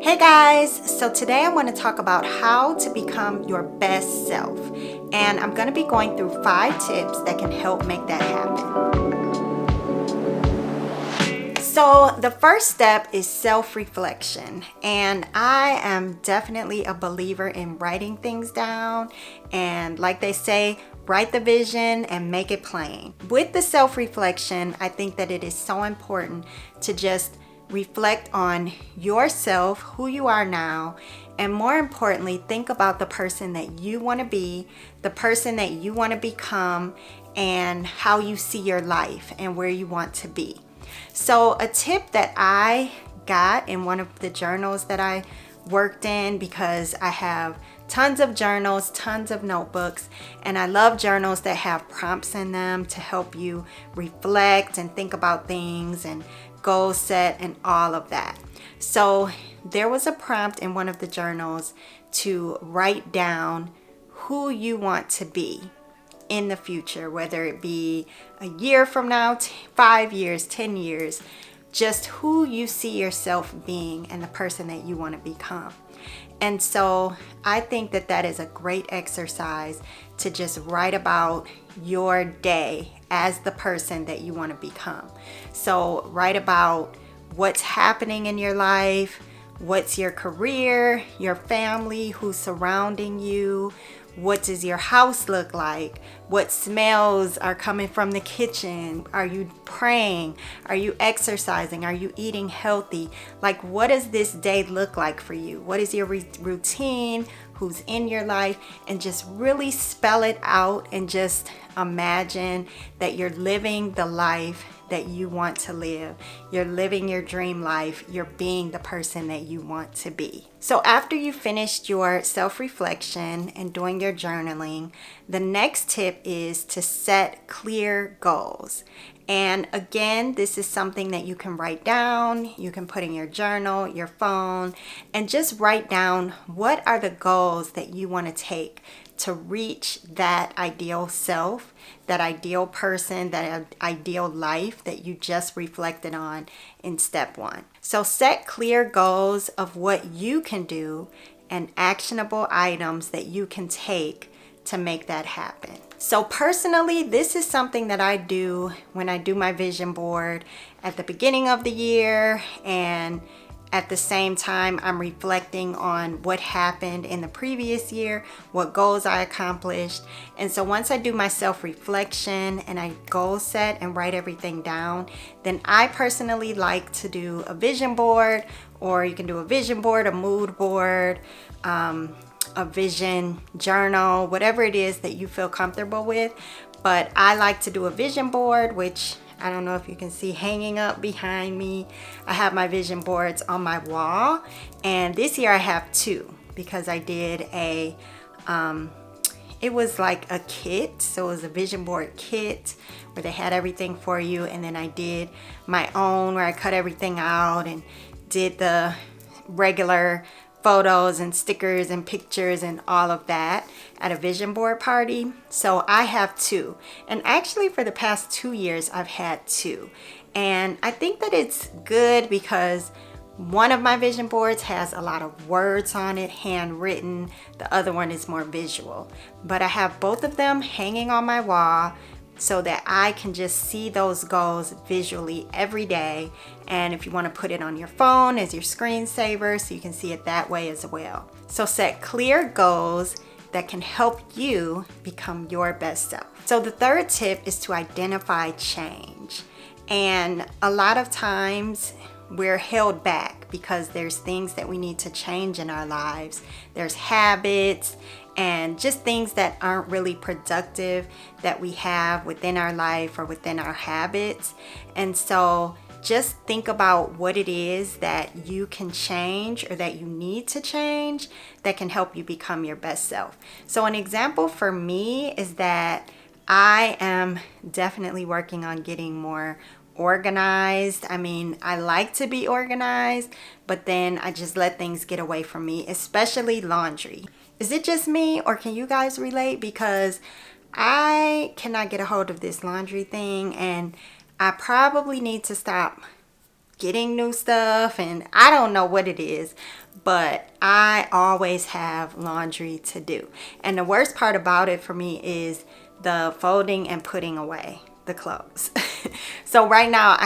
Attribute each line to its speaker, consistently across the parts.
Speaker 1: Hey guys, so today I want to talk about how to become your best self, and I'm going to be going through 5 tips that can help make that happen. So the first step is self-reflection, and I am definitely a believer in writing things down, and like they say, write the vision and make it plain. With the self-reflection, I think that it is so important to just reflect on yourself, who you are now, and more importantly, think about the person that you want to be, the person that you want to become, and how you see your life and where you want to be. So a tip that I got in one of the journals that I worked in, because I have tons of journals, tons of notebooks, and I love journals that have prompts in them to help you reflect and think about things and goal set and all of that. So there was a prompt in one of the journals to write down who you want to be in the future, whether it be a year from now, 5 years, 10 years, just who you see yourself being and the person that you want to become. And so I think that that is a great exercise to just write about your day as the person that you want to become. So write about what's happening in your life, what's your career, your family, who's surrounding you, what does your house look like? What smells are coming from the kitchen? Are you praying? Are you exercising? Are you eating healthy? Like, what does this day look like for you? What is your routine? Who's in your life? And just really spell it out and just imagine that you're living the life that you want to live. You're living your dream life. You're being the person that you want to be. So after you finished your self-reflection and doing your journaling, the next tip is to set clear goals. And again, this is something that you can write down, you can put in your journal, your phone, and just write down what are the goals that you want to take to reach that ideal self, that ideal person, that ideal life that you just reflected on in step 1. So set clear goals of what you can do and actionable items that you can take to make that happen. So personally, this is something that I do when I do my vision board at the beginning of the year, and at the same time, I'm reflecting on what happened in the previous year, what goals I accomplished. And so once I do my self-reflection and I goal set and write everything down, then I personally like to do a vision board, or you can do a vision board, a mood board, a vision journal, whatever it is that you feel comfortable with. But I like to do a vision board, which I don't know if you can see hanging up behind me. I have my vision boards on my wall, and this year I have 2 because I did a it was like a kit. So it was a vision board kit where they had everything for you, and then I did my own where I cut everything out and did the regular photos and stickers and pictures and all of that at a vision board party. So I have 2, and actually for the past 2 years I've had 2, and I think that it's good because one of my vision boards has a lot of words on it, handwritten. The other one is more visual, but I have both of them hanging on my wall so that I can just see those goals visually every day. And if you want to put it on your phone as your screensaver, so you can see it that way as well. So set clear goals that can help you become your best self. So the third tip is to identify change. And a lot of times we're held back because there's things that we need to change in our lives. There's habits and just things that aren't really productive that we have within our life or within our habits. And so just think about what it is that you can change or that you need to change that can help you become your best self. So an example for me is that I am definitely working on getting more organized. I mean, I like to be organized, but then I just let things get away from me, especially laundry. Is it just me, or can you guys relate? Because I cannot get a hold of this laundry thing, and I probably need to stop getting new stuff, and I don't know what it is, but I always have laundry to do. And the worst part about it for me is the folding and putting away the clothes. So right now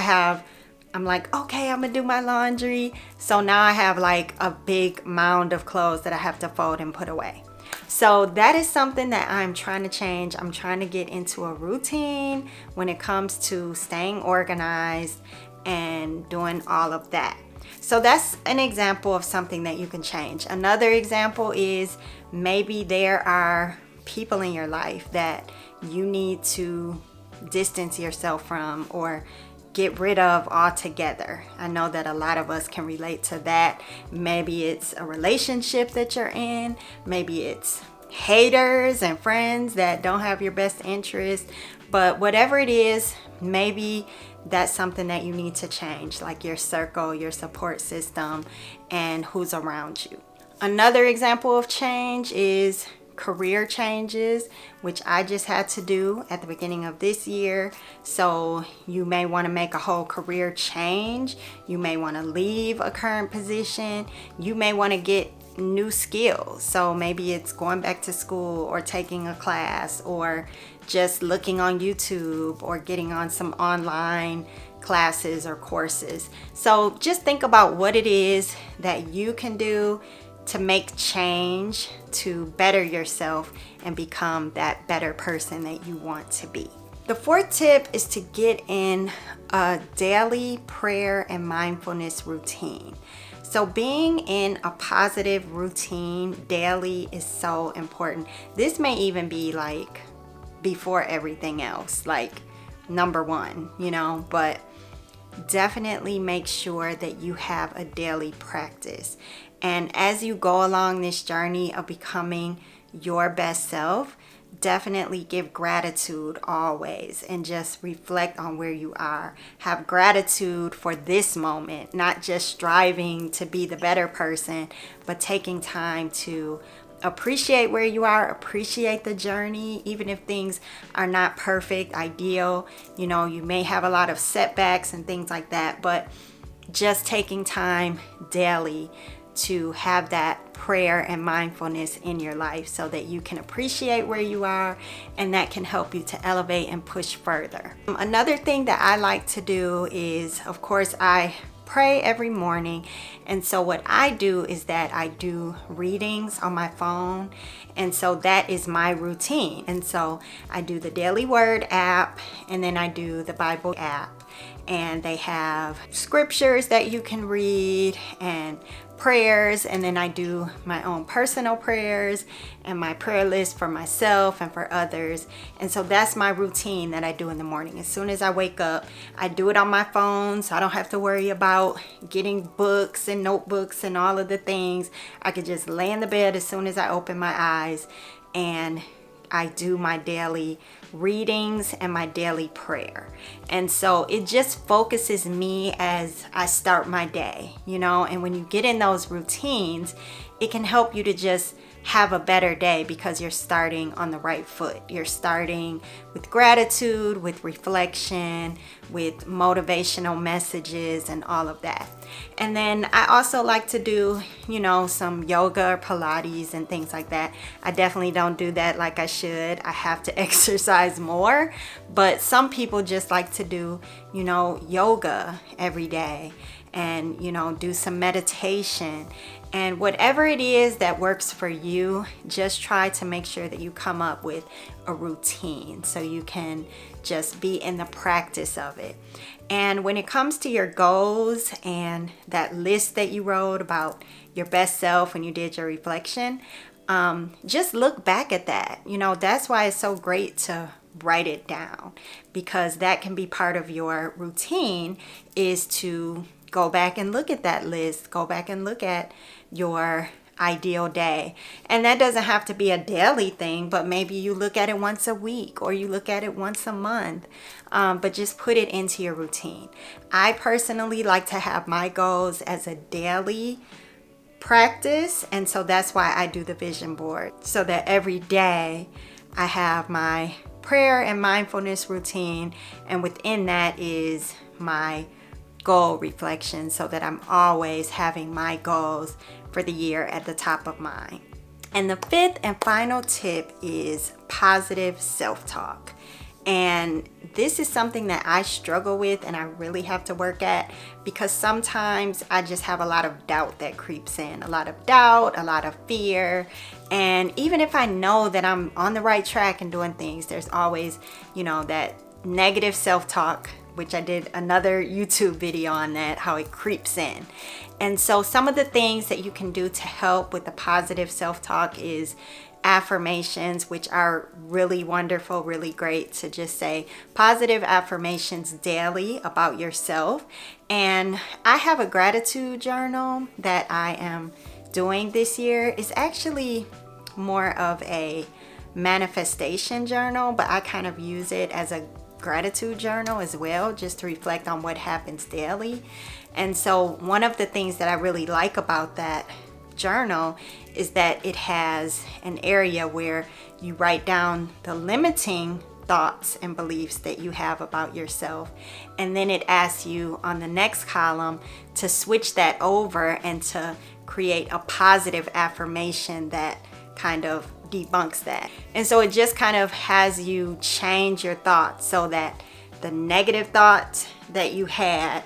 Speaker 1: I'm like, okay, I'm gonna do my laundry. So now I have like a big mound of clothes that I have to fold and put away. So that is something that I'm trying to change. I'm trying to get into a routine when it comes to staying organized and doing all of that. So that's an example of something that you can change. Another example is maybe there are people in your life that you need to distance yourself from or get rid of altogether. I know that a lot of us can relate to that. Maybe it's a relationship that you're in, maybe it's haters and friends that don't have your best interest, but whatever it is, maybe that's something that you need to change, like your circle, your support system, and who's around you. Another example of change is career changes, which I just had to do at the beginning of this year. So you may want to make a whole career change. You may want to leave a current position. You may want to get new skills. So maybe it's going back to school or taking a class or just looking on YouTube or getting on some online classes or courses. So just think about what it is that you can do to make change to better yourself and become that better person that you want to be. The fourth tip is to get in a daily prayer and mindfulness routine. So being in a positive routine daily is so important. This may even be like before everything else, like number one, but definitely make sure that you have a daily practice. And as you go along this journey of becoming your best self, definitely give gratitude always and just reflect on where you are. Have gratitude for this moment, not just striving to be the better person, but taking time to appreciate where you are, appreciate the journey, even if things are not perfect, ideal. You may have a lot of setbacks and things like that, but just taking time daily to have that prayer and mindfulness in your life so that you can appreciate where you are, and that can help you to elevate and push further. Another thing that I like to do is, of course, I pray every morning. And so what I do is that I do readings on my phone. And so that is my routine. And so I do the Daily Word app, and then I do the Bible app. And they have scriptures that you can read and prayers, and then I do my own personal prayers and my prayer list for myself and for others. And so that's my routine that I do in the morning. As soon as I wake up, I do it on my phone, so I don't have to worry about getting books and notebooks and all of the things. I could just lay in the bed as soon as I open my eyes, and I do my daily readings and my daily prayer. And so it just focuses me as I start my day, and when you get in those routines, it can help you to just have a better day because you're starting on the right foot. You're starting with gratitude, with reflection, with motivational messages and all of that. And then I also like to do, some yoga or Pilates and things like that. I definitely don't do that like I should. I have to exercise more, but some people just like to do, yoga every day and, do some meditation. And whatever it is that works for you, just try to make sure that you come up with a routine so you can just be in the practice of it. And when it comes to your goals and that list that you wrote about your best self when you did your reflection, just look back at that. That's why it's so great to write it down, because that can be part of your routine, is to go back and look at that list, go back and look at your ideal day. And that doesn't have to be a daily thing, but maybe you look at it once a week or you look at it once a month, but just put it into your routine. I personally like to have my goals as a daily practice, and so that's why I do the vision board, so that every day I have my prayer and mindfulness routine, and within that is my goal reflection so that I'm always having my goals for the year at the top of mind. And the fifth and final tip is positive self-talk. And this is something that I struggle with and I really have to work at, because sometimes I just have a lot of doubt that creeps in, a lot of doubt, a lot of fear. And even if I know that I'm on the right track and doing things, there's always, that negative self-talk, which I did another YouTube video on that, how it creeps in. And so some of the things that you can do to help with the positive self-talk is affirmations, which are really wonderful, really great to just say positive affirmations daily about yourself. And I have a gratitude journal that I am doing this year. It's actually more of a manifestation journal, but I kind of use it as a gratitude journal as well, just to reflect on what happens daily. And so one of the things that I really like about that journal is that it has an area where you write down the limiting thoughts and beliefs that you have about yourself, and then it asks you on the next column to switch that over and to create a positive affirmation that kind of debunks that. And so it just kind of has you change your thoughts so that the negative thoughts that you had,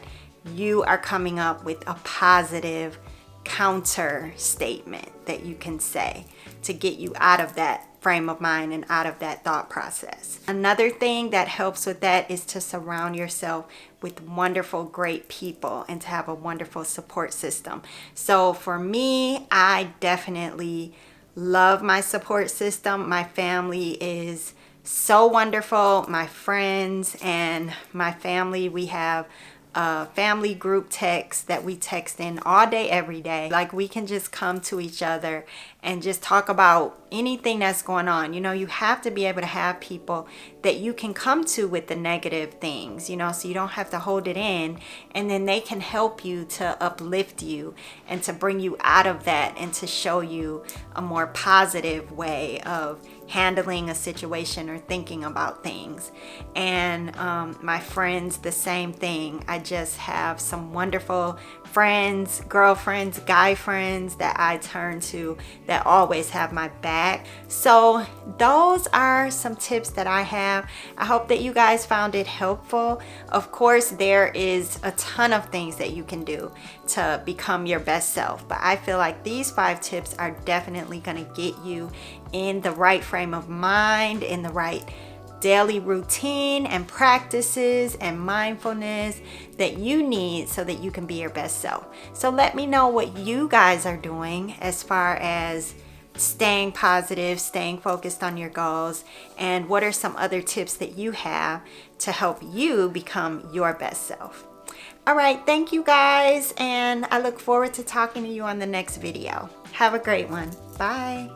Speaker 1: you are coming up with a positive counter statement that you can say to get you out of that frame of mind and out of that thought process. Another thing that helps with that is to surround yourself with wonderful, great people and to have a wonderful support system. So for me, I definitely love my support system. My family is so wonderful. My friends and my family, we have a family group text that we text in all day, every day. Like, we can just come to each other and just talk about anything that's going on. You have to be able to have people that you can come to with the negative things, so you don't have to hold it in, and then they can help you to uplift you and to bring you out of that and to show you a more positive way of handling a situation or thinking about things. And my friends, the same thing. I just have some wonderful friends, girlfriends, guy friends that I turn to that always have my back. So those are some tips that I have. I hope that you guys found it helpful. Of course, there is a ton of things that you can do to become your best self, but I feel like these 5 tips are definitely going to get you in the right frame of mind, in the right daily routine and practices and mindfulness that you need so that you can be your best self. So let me know what you guys are doing as far as staying positive, staying focused on your goals, and what are some other tips that you have to help you become your best self. All right, thank you guys, and I look forward to talking to you on the next video. Have a great one. Bye.